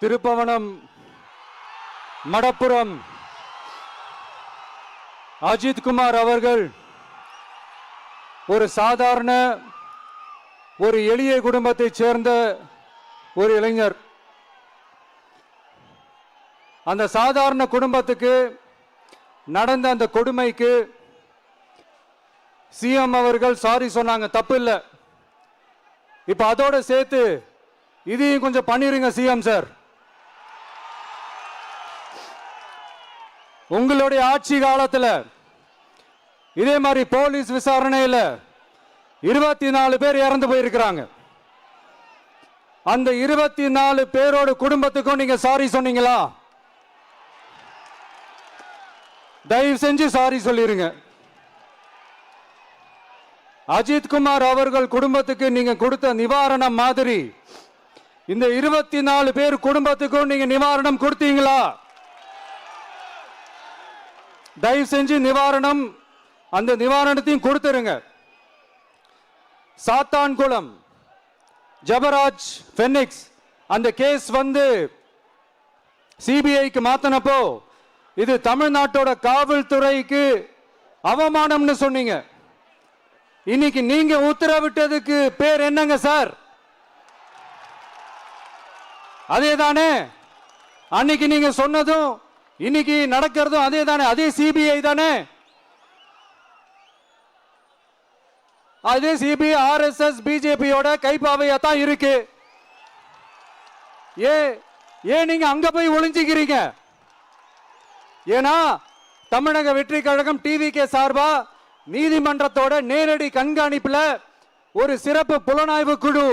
திருப்பவனம் மடப்புரம் அஜித் குமார் அவர்கள் ஒரு சாதாரண ஒரு எளிய குடும்பத்தைச் சேர்ந்த ஒரு இளைஞர். அந்த சாதாரண குடும்பத்துக்கு நடந்த அந்த கொடுமைக்கு சிஎம் அவர்கள் சாரி சொன்னாங்க, தப்பு இல்லை. இப்ப அதோட சேர்த்து இதையும் கொஞ்சம் பண்ணிருங்க சிஎம் சார். உங்களுடைய ஆட்சி காலத்தில் இதே மாதிரி போலீஸ் விசாரணையில் 24 பேர் இறந்து போயிருக்கிறாங்க. அந்த 24 பேரோட குடும்பத்துக்கும் நீங்க சாரி சொன்னீங்களா? தயவு செஞ்சு சாரி சொல்லிருங்க. அஜித் குமார் அவர்கள் குடும்பத்துக்கு நீங்க கொடுத்த நிவாரணம் மாதிரி இந்த 24 பேர் குடும்பத்துக்கும் நீங்க நிவாரணம் கொடுத்தீங்களா? தயவு செஞ்சு நிவாரணம், அந்த நிவாரணத்தையும் கொடுத்துருங்க. சாத்தான்குளம் ஜபராஜ் ஃபெனிக்ஸ் அந்த கேஸ் வந்து சிபிஐக்கு மாத்தினப்போ இது தமிழ்நாட்டோட காவல்துறைக்கு அவமானம்னு சொன்னீங்க. இன்னைக்கு நீங்க உத்தரவிட்டதுக்கு பேர் என்னங்க சார்? அதே தானே அன்னைக்கு நீங்க சொன்னதும் இன்னைக்கு நடக்கிறதும் அதே தானே? அதே சிபிஐ தானே? அதே சிபிஐ ஆர்எஸ்எஸ் பிஜேபியோட கைப்பாவையா தான் இருக்கு. ஏன் நீங்க அங்க போய் ஒளிஞ்சிக்கிறீங்க? ஏன்னா தமிழக வெற்றி கழகம் டிவிகே சார்பா நீதிமன்றத்தோட நேரடி கண்காணிப்புல ஒரு சிறப்பு புலனாய்வு குழு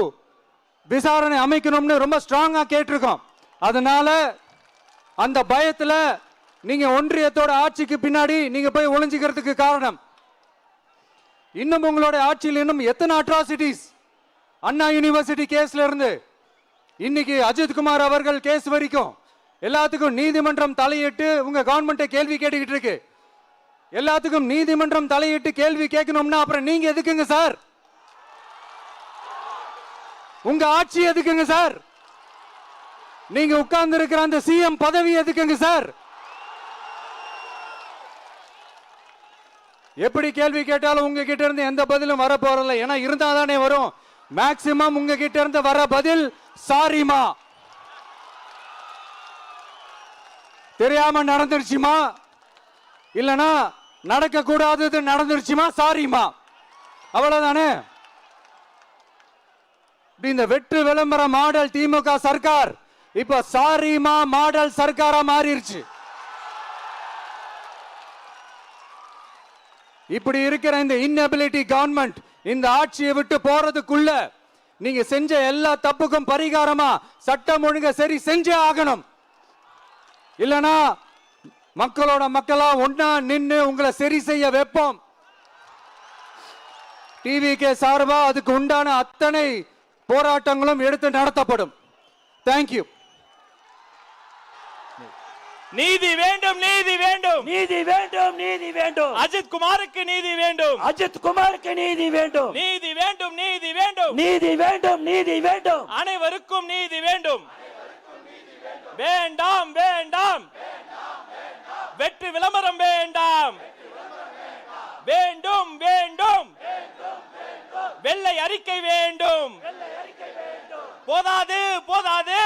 விசாரணை அமைக்கணும்னு ரொம்ப ஸ்ட்ராங்கா கேட்டிருக்கோம். அதனால அந்த பயத்துல நீங்க ஒன்றியத்தோட ஆட்சிக்கு பின்னாடி நீங்க போய் ஒளிஞ்சிக்கிறதுக்கு காரணம். இன்னும் உங்களுடைய ஆட்சியில் இன்னும் எத்தனை அட்ராசிட்டிஸ், அண்ணா யூனிவர்சிட்டி கேஸ்ல இருந்து இன்னைக்கு அஜித் குமார் அவர்கள் கேஸ் வரைக்கும் எல்லாத்துக்கும் நீதிமன்றம் தலையிட்டு உங்க கவர்மெண்ட் கேள்வி கேட்டுக்கிட்டு இருக்கு. எல்லாத்துக்கும் நீதிமன்றம் தலையிட்டு கேள்வி கேட்கணும்னா அப்புறம் நீங்க எதுக்குங்க சார்? உங்க ஆட்சி எதுக்குங்க சார்? நீங்க உட்கார்ந்து இருக்கிற அந்த சிஎம் பதவி எதுக்குங்க சார்? எப்படி கேள்வி கேட்டாலும் உங்க கிட்ட இருந்து எந்த பதிலும் வர போறல. ஏன்னா இருந்தா தானே வரும். மேக்சிமம் உங்க கிட்ட இருந்து வர பதில் சாரிமா, தெரியாம நடந்துருச்சுமா, இல்லனா நடக்க கூடாதது நடந்துருச்சுமா, சாரிமா, அவ்வளவுதானே. இந்த வெற்று விளம்பர மாடல் திமுக சர்க்கார் இப்ப சாரிமா மாடல் சர்க்காரா மாறிடுச்சு. இப்படி இருக்கிற இந்த இன்எபிலிட்டி கவர்மெண்ட் இந்த ஆட்சியை விட்டு போறதுக்குள்ள நீங்க செஞ்ச எல்லா தப்புக்கும் பரிகாரமா சட்டம் ஒழுங்க சரி செஞ்சே ஆகணும். இல்லனா மக்களோட மக்களா ஒன்னா நின்று உங்களை சரி செய்ய வைப்போம். டிவிகே சார்பா அதுக்கு உண்டான அத்தனை போராட்டங்களும் எடுத்து நடத்தப்படும். தேங்க்யூ. நீதி வேண்டும், நீதி வேண்டும், நீதி வேண்டும், நீதி வேண்டும். அஜித் குமாருக்கு நீதி வேண்டும், அஜித் குமாருக்கு நீதி வேண்டும், நீதி வேண்டும், நீதி வேண்டும், நீதி வேண்டும், நீதி வேண்டும். அனைவருக்கும் நீதி வேண்டும். வேண்டாம் வேண்டாம், வெற்றி விளம்பரம் வேண்டாம். வேண்டும் வேண்டும், வெள்ளை அறிக்கை வேண்டும். போதாது போதாது,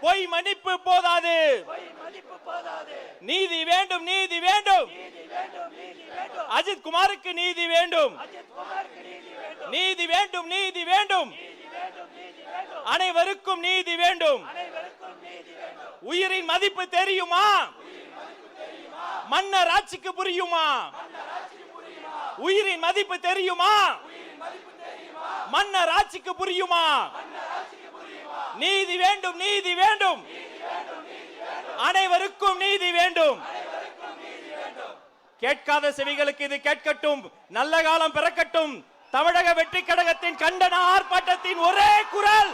பொய் மன்னிப்பு போதாது. நீதி வேண்டும், நீதி வேண்டும். அஜித் குமாருக்கு நீதி வேண்டும், நீதி வேண்டும், நீதி வேண்டும். அனைவருக்கும் நீதி வேண்டும். உயிரின் மதிப்பு தெரியுமா? மன்னர் ஆட்சிக்கு புரியுமா? உயிரின் மதிப்பு தெரியுமா? மன்னர் ஆட்சிக்கு புரியுமா? நீதி வேண்டும், நீதி வேண்டும். அனைவருக்கும் நீதி வேண்டும். கேட்காத செவிகளுக்கு இது கேட்கட்டும். நல்ல காலம் பிறக்கட்டும். தமிழக வெற்றி கழகத்தின் கண்டன ஆர்ப்பாட்டத்தின் ஒரே குரல்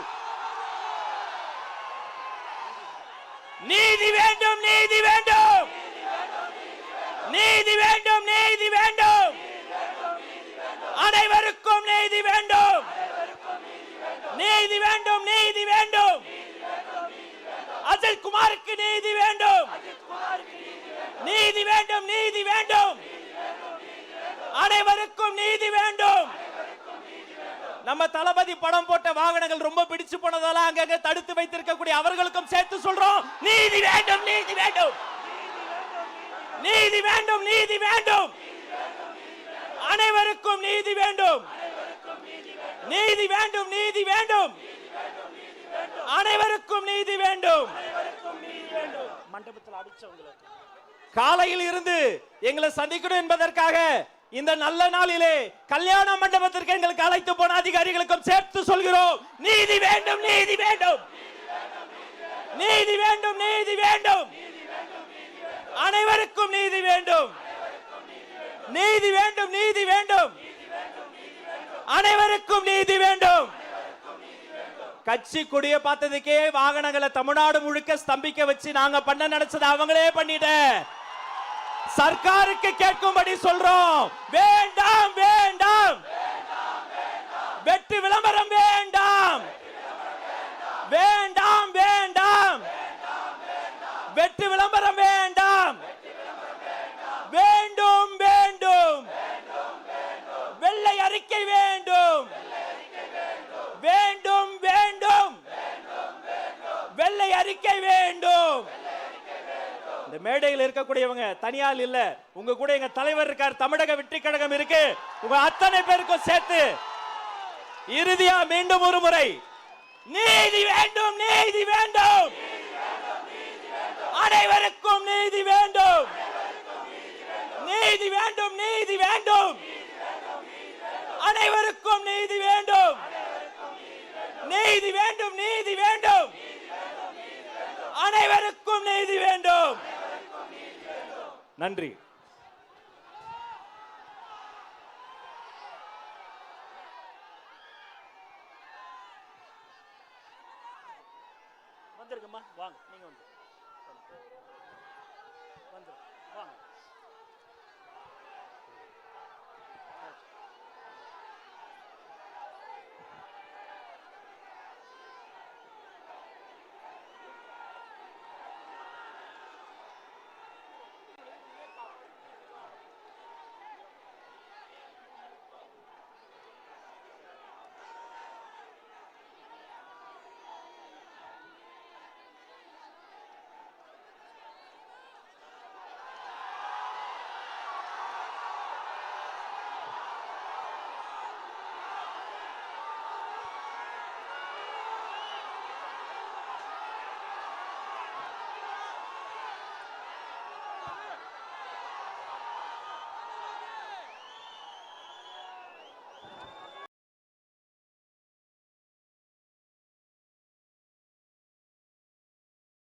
நீதி வேண்டும், நீதி வேண்டும், நீதி வேண்டும், நீதி வேண்டும். அனைவருக்கும் நீதி வேண்டும், நீதி வேண்டும், நீதி வேண்டும். நம்ம தளபதி படம் போட்ட வாகனங்கள் ரொம்ப பிடிச்சு போனதால அங்கங்க தடுத்து வைத்திருக்கக்கூடிய அவர்களுக்கும் சேர்த்து சொல்றோம், நீதி வேண்டும், நீதி வேண்டும், நீதி வேண்டும், நீதி வேண்டும், அனைவருக்கும் நீதி வேண்டும், நீதி வேண்டும், நீதி வேண்டும், அனைவருக்கும் நீதி வேண்டும். மண்டபத்தில் அடிச்சவங்களுக்கு காலையில் இருந்து எங்களை சந்திக்கணும் என்பதற்காக இந்த நல்ல நாளிலே கல்யாண மண்டபத்திற்கு எங்களுக்கு அழைத்து போன அதிகாரிகளுக்கும் சேர்த்து சொல்கிறோம், நீதி வேண்டும், நீதி வேண்டும், நீதி வேண்டும், நீதி வேண்டும், அனைவருக்கும் நீதி வேண்டும், நீதி வேண்டும், நீதி வேண்டும், அனைவருக்கும் நீதி வேண்டும். கட்சி கொடிய பார்த்ததுக்கே வாகனங்களை தமிழ்நாடு முழுக்க ஸ்தம்பிக்க வச்சு நாங்க பண்ண நினைச்சது அவங்களே பண்ணிட்ட. சர்க்காருக்கு கேட்கும்படி சொல்றோம், வேண்டாம், வேண்டாம், வெட்டு விளம்பரம் வேண்டாம், வேண்டாம், வேண்டாம், வெட்டு விளம்பரம் வேண்டாம், வேண்டும், வேண்டும், வெள்ளை அறிக்கை வேண்டும், வேண்டும், வேண்டும், வெள்ளை அறிக்கை வேண்டும். இந்த மேடையில் இருக்கக்கூடியவங்க தனியால் இல்ல, உங்க கூட எங்க தலைவர் இருக்கார், தமிழக வெற்றி கழகம் இருக்கு, உங்க அத்தனை பேருக்கும் சேர்த்து இறுதியா மீண்டும் ஒரு முறை நீதி வேண்டும், நீதி வேண்டும், அனைவருக்கும் நீதி வேண்டும், நீதி வேண்டும், நீதி வேண்டும், அனைவருக்கும் நீதி வேண்டும், நீதி வேண்டும், நீதி வேண்டும், அனைவருக்கும் நீதி வேண்டும். நன்றி. வந்துருங்கம்மா, வாங்க, நீங்க வந்து வாங்க.